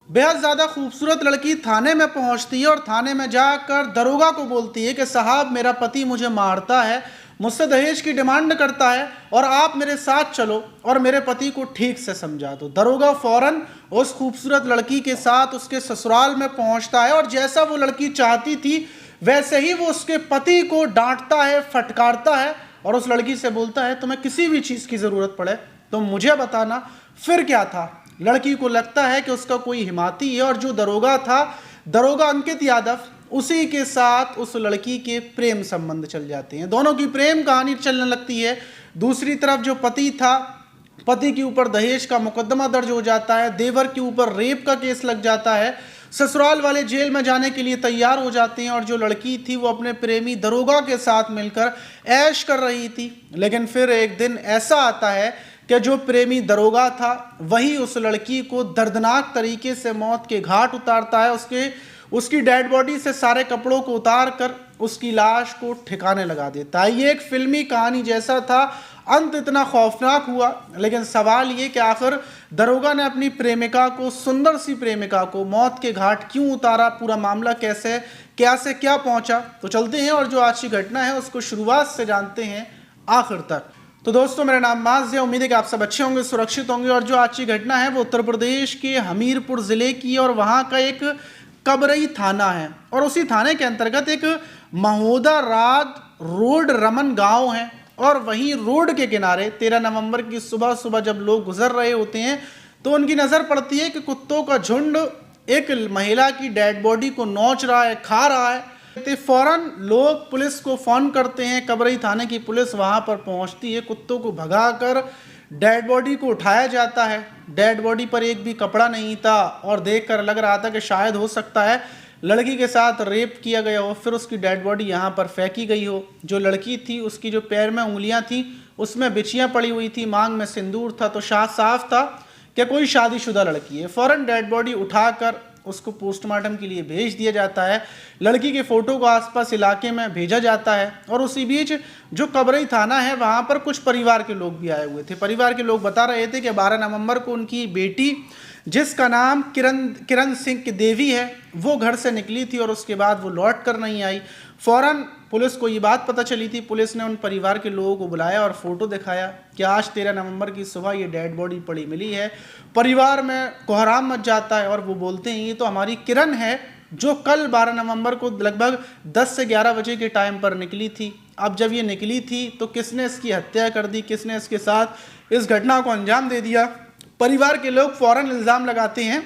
बेहद ज़्यादा खूबसूरत लड़की थाने में पहुंचती है और थाने में जाकर दरोगा को बोलती है कि साहब मेरा पति मुझे मारता है, मुझसे दहेज की डिमांड करता है और आप मेरे साथ चलो और मेरे पति को ठीक से समझा दो। दरोगा फौरन उस खूबसूरत लड़की के साथ उसके ससुराल में पहुंचता है और जैसा वो लड़की चाहती थी वैसे ही वो उसके पति को डांटता है, फटकारता है और उस लड़की से बोलता है तुम्हें किसी भी चीज़ की ज़रूरत पड़े तो मुझे बताना। फिर क्या था, लड़की को लगता है कि उसका कोई हिमाती है और जो दरोगा था, दरोगा अंकित यादव, उसी के साथ उस लड़की के प्रेम संबंध चल जाते हैं। दोनों की प्रेम कहानी चलने लगती है। दूसरी तरफ जो पति था, पति के ऊपर दहेज का मुकदमा दर्ज हो जाता है, देवर के ऊपर रेप का केस लग जाता है, ससुराल वाले जेल में जाने के लिए तैयार हो जाते हैं और जो लड़की थी वो अपने प्रेमी दरोगा के साथ मिलकर ऐश कर रही थी। लेकिन फिर एक दिन ऐसा आता है कि जो प्रेमी दरोगा था वही उस लड़की को दर्दनाक तरीके से मौत के घाट उतारता है। उसकी डेड बॉडी से सारे कपड़ों को उतार कर उसकी लाश को ठिकाने लगा देता है। ये एक फिल्मी कहानी जैसा था, अंत इतना खौफनाक हुआ। लेकिन सवाल ये कि आखिर दरोगा ने अपनी प्रेमिका को, सुंदर सी प्रेमिका को मौत के घाट क्यों उतारा, पूरा मामला कैसे क्या से क्या पहुंचा। तो चलते हैं और जो आज की घटना है उसको शुरुआत से जानते हैं आखिर तक। तो दोस्तों, मेरा नाम माज है, उम्मीद है कि आप सब अच्छे होंगे, सुरक्षित होंगे। और जो आज की घटना है वो उत्तर प्रदेश के हमीरपुर ज़िले की और वहाँ का एक कबरई थाना है और उसी थाने के अंतर्गत एक महोदा राद रोड रमन गांव है। और वहीं रोड के किनारे 13 नवंबर की सुबह सुबह जब लोग गुजर रहे होते हैं तो उनकी नज़र पड़ती है कि कुत्तों का झुंड एक महिला की डेड बॉडी को नोच रहा है, खा रहा है। तो फौरन लोग पुलिस को फ़ोन करते हैं। कबरई थाने की पुलिस वहां पर पहुंचती है, कुत्तों को भगाकर डेड बॉडी को उठाया जाता है। डेड बॉडी पर एक भी कपड़ा नहीं था और देखकर लग रहा था कि शायद हो सकता है लड़की के साथ रेप किया गया हो, फिर उसकी डेड बॉडी यहाँ पर फेंकी गई हो। जो लड़की थी उसकी जो पैर में उंगलियाँ थी उसमें बिछियाँ पड़ी हुई थी, मांग में सिंदूर था, तो साफ था कि कोई शादीशुदा लड़की है। फ़ौरन डेड बॉडी उठाकर उसको पोस्टमार्टम के लिए भेज दिया जाता है। लड़की के फ़ोटो को आसपास इलाके में भेजा जाता है और उसी बीच जो कबरई थाना है वहाँ पर कुछ परिवार के लोग भी आए हुए थे। परिवार के लोग बता रहे थे कि 12 नवंबर को उनकी बेटी, जिसका नाम किरण सिंह देवी है, वो घर से निकली थी और उसके बाद वो लौट कर नहीं आई। फ़ौरन पुलिस को ये बात पता चली थी। पुलिस ने उन परिवार के लोगों को बुलाया और फ़ोटो दिखाया कि आज 13 नवंबर की सुबह ये डेड बॉडी पड़ी मिली है। परिवार में कोहराम मच जाता है और वो बोलते हैं ये तो हमारी किरण है जो कल 12 नवंबर को लगभग 10 से 11 बजे के टाइम पर निकली थी। अब जब ये निकली थी तो किसने इसकी हत्या कर दी, किसने इसके साथ इस घटना को अंजाम दे दिया। परिवार के लोग फ़ौरन इल्ज़ाम लगाते हैं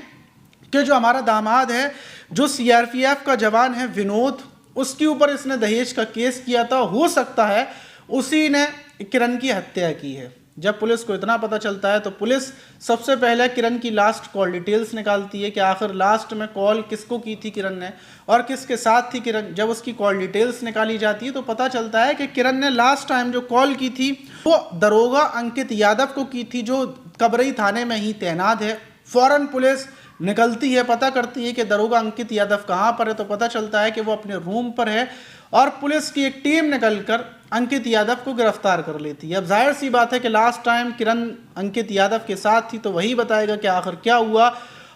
कि जो हमारा दामाद है, जो सीआरपीएफ का जवान है विनोद, उसके ऊपर इसने दहेज का केस किया था, हो सकता है उसी ने किरण की हत्या की है। जब पुलिस को इतना पता चलता है तो पुलिस सबसे पहले किरण की लास्ट कॉल डिटेल्स निकालती है कि आखिर लास्ट में कॉल किसको की थी किरण ने और किसके साथ थी किरण। जब उसकी कॉल डिटेल्स निकाली जाती है तो पता चलता है कि किरण ने लास्ट टाइम जो कॉल की थी वो दरोगा अंकित यादव को की थी, जो कबरई थाने में ही तैनात है। फ़ौरन पुलिस निकलती है, पता करती है कि दरोगा अंकित यादव कहाँ पर है, तो पता चलता है कि वो अपने रूम पर है और पुलिस की एक टीम निकलकर अंकित यादव को गिरफ्तार कर लेती है। अब जाहिर सी बात है कि लास्ट टाइम किरण अंकित यादव के साथ थी तो वही बताएगा कि आखिर क्या हुआ।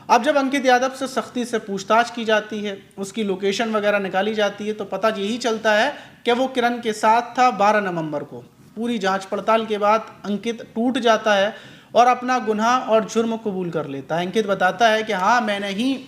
अब जब अंकित यादव से सख्ती से पूछताछ की जाती है, उसकी लोकेशन वगैरह निकाली जाती है, तो पता यही चलता है कि वो किरण के साथ था 12 नवंबर को। पूरी जांच पड़ताल के बाद अंकित टूट जाता है और अपना गुनाह और जुर्म कबूल कर लेता है। अंकित बताता है कि हाँ, मैंने ही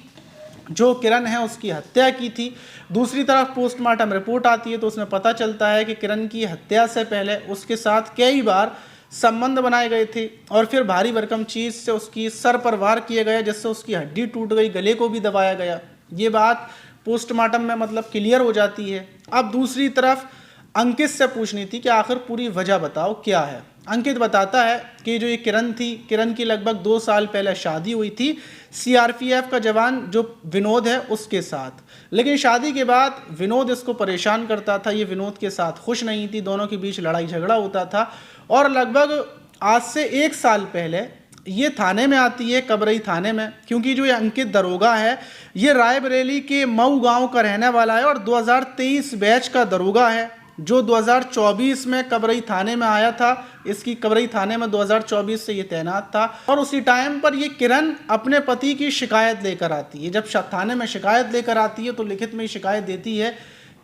जो किरण है उसकी हत्या की थी। दूसरी तरफ पोस्टमार्टम रिपोर्ट आती है तो उसमें पता चलता है कि किरण की हत्या से पहले उसके साथ कई बार संबंध बनाए गए थे और फिर भारी भरकम चीज़ से उसकी सर पर वार किया गया जिससे उसकी हड्डी टूट गई, गले को भी दबाया गया। ये बात पोस्टमार्टम में मतलब क्लियर हो जाती है। अब दूसरी तरफ अंकित से पूछनी थी कि आखिर पूरी वजह बताओ क्या है। अंकित बताता है कि जो ये किरण थी, किरण की लगभग 2 साल पहले शादी हुई थी सीआरपीएफ का जवान जो विनोद है उसके साथ। लेकिन शादी के बाद विनोद इसको परेशान करता था, ये विनोद के साथ खुश नहीं थी, दोनों के बीच लड़ाई झगड़ा होता था और लगभग आज से 1 साल पहले ये थाने में आती है, कबरई थाने में, क्योंकि जो ये अंकित दरोगा है ये रायबरेली के मऊ गांव का रहने वाला है और 2023 बैच का दरोगा है। जो 2024 में कबरई थाने में आया था। इसकी कबरई थाने में 2024 से ये तैनात था और उसी टाइम पर ये किरण अपने पति की शिकायत लेकर आती है। जब थाने में शिकायत लेकर आती है तो लिखित में शिकायत देती है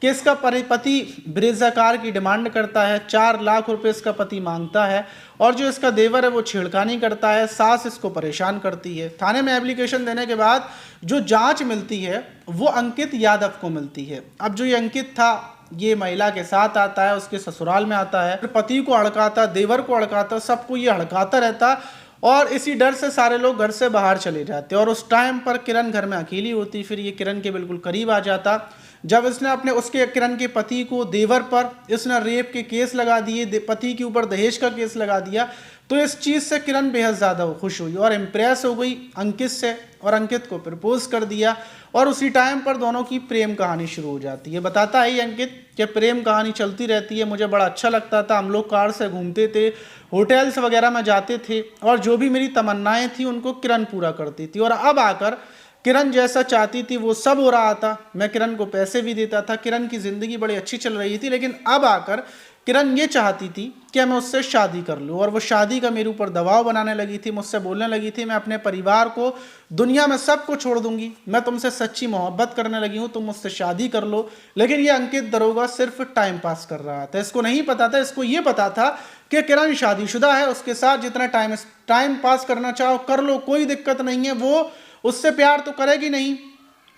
कि इसका पति ब्रेजा कार की डिमांड करता है, 4 लाख रुपए इसका पति मांगता है और जो इसका देवर है वो छेड़खानी करता है, सास इसको परेशान करती है। थाने में एप्लीकेशन देने के बाद जो जांच मिलती है वो अंकित यादव को मिलती है। अब जो ये अंकित था ये महिला के साथ आता है, उसके ससुराल में आता है, पति को हड़काता, देवर को हड़काता, सबको ये हड़काता रहता और इसी डर से सारे लोग घर से बाहर चले जाते। और उस टाइम पर किरण घर में अकेली होती। फिर ये किरण के बिल्कुल करीब आ जाता। जब इसने उसके किरण के पति को, देवर पर इसने रेप के केस लगा दिए, पति के ऊपर दहेज का केस लगा दिया, तो इस चीज़ से किरण बेहद ज़्यादा खुश हुई और इम्प्रेस हो गई अंकित से और अंकित को प्रपोज कर दिया। और उसी टाइम पर दोनों की प्रेम कहानी शुरू हो जाती है। बताता है ये अंकित कि प्रेम कहानी चलती रहती है, मुझे बड़ा अच्छा लगता था, हम लोग कार से घूमते थे, होटल्स वगैरह में जाते थे और जो भी मेरी तमन्नाएं थी उनको किरण पूरा करती थी। और अब आकर किरण जैसा चाहती थी वो सब हो रहा था। मैं किरण को पैसे भी देता था, किरण की ज़िंदगी बड़ी अच्छी चल रही थी। लेकिन अब आकर किरण ये चाहती थी कि मैं उससे शादी कर लूँ और वो शादी का मेरे ऊपर दबाव बनाने लगी थी। मुझसे बोलने लगी थी मैं अपने परिवार को, दुनिया में सबको छोड़ दूंगी, मैं तुमसे सच्ची मोहब्बत करने लगी हूँ, तुम मुझसे शादी कर लो। लेकिन ये अंकित दरोगा सिर्फ टाइम पास कर रहा था। इसको नहीं पता था, इसको ये पता था कि किरण शादीशुदा है, उसके साथ जितना टाइम पास करना चाहो कर लो, कोई दिक्कत नहीं है। वो उससे प्यार तो करेगी नहीं,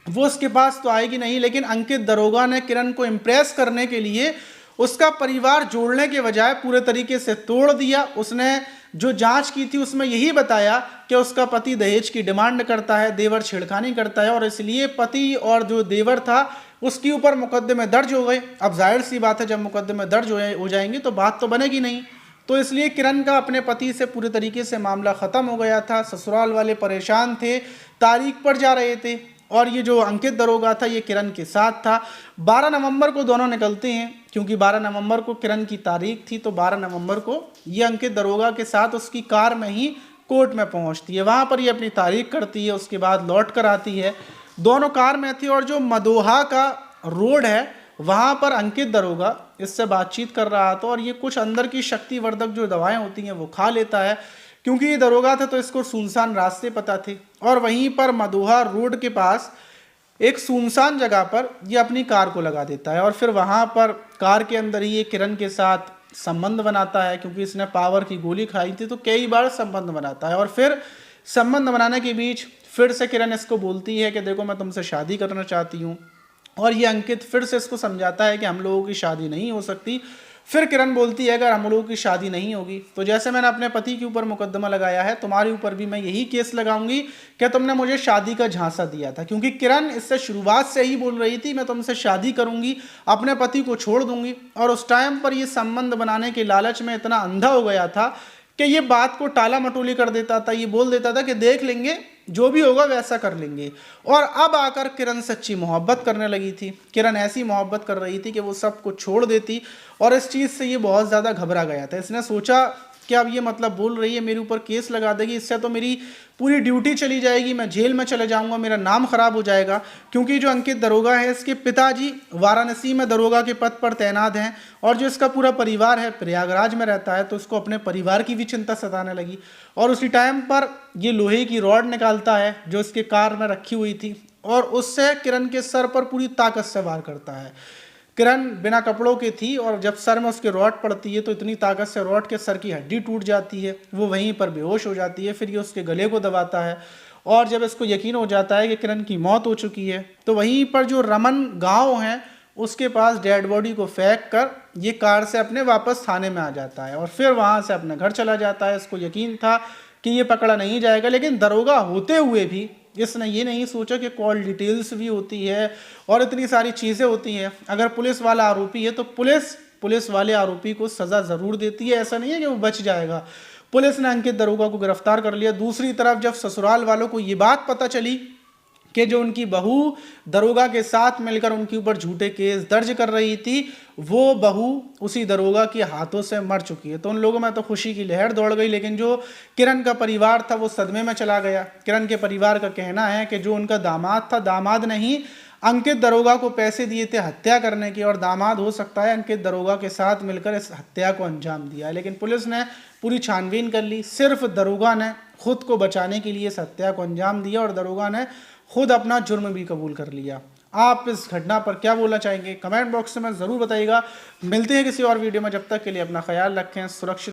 वो उसके पास तो आएगी नहीं। लेकिन अंकित दरोगा ने किरण को इम्प्रेस करने के लिए उसका परिवार जोड़ने के बजाय पूरे तरीके से तोड़ दिया। उसने जो जांच की थी उसमें यही बताया कि उसका पति दहेज की डिमांड करता है, देवर छेड़खानी करता है और इसलिए पति और जो देवर था उसके ऊपर मुकदमे दर्ज हो गए। अब जाहिर सी बात है जब मुकदमे दर्ज हो जाएंगे तो बात तो बनेगी नहीं। तो इसलिए किरण का अपने पति से पूरे तरीके से मामला ख़त्म हो गया था। ससुराल वाले परेशान थे, तारीख पर जा रहे थे और ये जो अंकित दरोगा था ये किरण के साथ था। 12 नवंबर को दोनों निकलते हैं क्योंकि 12 नवंबर को किरण की तारीख थी, तो 12 नवंबर को ये अंकित दरोगा के साथ उसकी कार में ही कोर्ट में पहुंचती है। वहाँ पर ये अपनी तारीख करती है, उसके बाद लौट कर आती है। दोनों कार में थी और जो मदोहा का रोड है वहाँ पर अंकित दरोगा इससे बातचीत कर रहा था और ये कुछ अंदर की शक्तिवर्धक जो दवाएं होती हैं वो खा लेता है। क्योंकि ये दरोगा था तो इसको सुनसान रास्ते पता थे और वहीं पर मदोहा रोड के पास एक सुनसान जगह पर ये अपनी कार को लगा देता है और फिर वहाँ पर कार के अंदर ही ये किरण के साथ संबंध बनाता है। क्योंकि इसने पावर की गोली खाई थी तो कई बार संबंध बनाता है और फिर संबंध बनाने के बीच फिर से किरण इसको बोलती है कि देखो मैं तुमसे शादी करना चाहती हूँ और ये अंकित फिर से इसको समझाता है कि हम लोगों की शादी नहीं हो सकती। फिर किरण बोलती है अगर हम लोगों की शादी नहीं होगी तो जैसे मैंने अपने पति के ऊपर मुकदमा लगाया है तुम्हारे ऊपर भी मैं यही केस लगाऊंगी कि तुमने मुझे शादी का झांसा दिया था। क्योंकि किरण इससे शुरुआत से ही बोल रही थी मैं तुमसे शादी करूंगी, अपने पति को छोड़ दूंगी। और उस टाइम पर ये संबंध बनाने के लालच में इतना अंधा हो गया था कि ये बात को टाला मटोली कर देता था। ये बोल देता था कि देख लेंगे, जो भी होगा वैसा कर लेंगे। और अब आकर किरण सच्ची मोहब्बत करने लगी थी। किरण ऐसी मोहब्बत कर रही थी कि वो सब कुछ छोड़ देती और इस चीज़ से ये बहुत ज़्यादा घबरा गया था। इसने सोचा कि अब ये मतलब बोल रही है मेरे ऊपर केस लगा देगी, इससे तो मेरी पूरी ड्यूटी चली जाएगी, मैं जेल में चले जाऊंगा, मेरा नाम खराब हो जाएगा। क्योंकि जो अंकित दरोगा है इसके पिताजी वाराणसी में दरोगा के पद पर तैनात हैं और जो इसका पूरा परिवार है प्रयागराज में रहता है, तो उसको अपने परिवार की भी चिंता सताने लगी। और उसी टाइम पर ये लोहे की रॉड निकालता है जो इसके कार में रखी हुई थी और उससे किरण के सर पर पूरी ताकत से वार करता है। किरण बिना कपड़ों की थी और जब सर में उसके रॉड पड़ती है तो इतनी ताकत से रॉड के सर की हड्डी टूट जाती है, वो वहीं पर बेहोश हो जाती है। फिर ये उसके गले को दबाता है और जब इसको यकीन हो जाता है कि किरण की मौत हो चुकी है तो वहीं पर जो रमन गांव है उसके पास डेड बॉडी को फेंक कर ये कार से अपने वापस थाने में आ जाता है और फिर वहाँ से अपने घर चला जाता है। इसको यकीन था कि ये पकड़ा नहीं जाएगा, लेकिन दरोगा होते हुए भी इसने ये नहीं सोचा कि कॉल डिटेल्स भी होती है और इतनी सारी चीज़ें होती हैं। अगर पुलिस वाला आरोपी है तो पुलिस वाले आरोपी को सज़ा ज़रूर देती है, ऐसा नहीं है कि वो बच जाएगा। पुलिस ने अंकित दरोगा को गिरफ्तार कर लिया। दूसरी तरफ जब ससुराल वालों को ये बात पता चली कि जो उनकी बहू दरोगा के साथ मिलकर उनके ऊपर झूठे केस दर्ज कर रही थी वो बहू उसी दरोगा के हाथों से मर चुकी है, तो उन लोगों में तो खुशी की लहर दौड़ गई। लेकिन जो किरण का परिवार था वो सदमे में चला गया। किरण के परिवार का कहना है कि जो उनका दामाद था, दामाद नहीं अंकित दरोगा को पैसे दिए थे हत्या करने के और दामाद हो सकता है अंकित दरोगा के साथ मिलकर इस हत्या को अंजाम दिया है। लेकिन पुलिस ने पूरी छानबीन कर ली, सिर्फ दरोगा ने खुद को बचाने के लिए इस हत्या को अंजाम दिया और दरोगा ने खुद अपना जुर्म भी कबूल कर लिया। आप इस घटना पर क्या बोलना चाहेंगे कमेंट बॉक्स में ज़रूर बताइएगा। मिलते हैं किसी और वीडियो में, जब तक के लिए अपना ख्याल रखें, सुरक्षित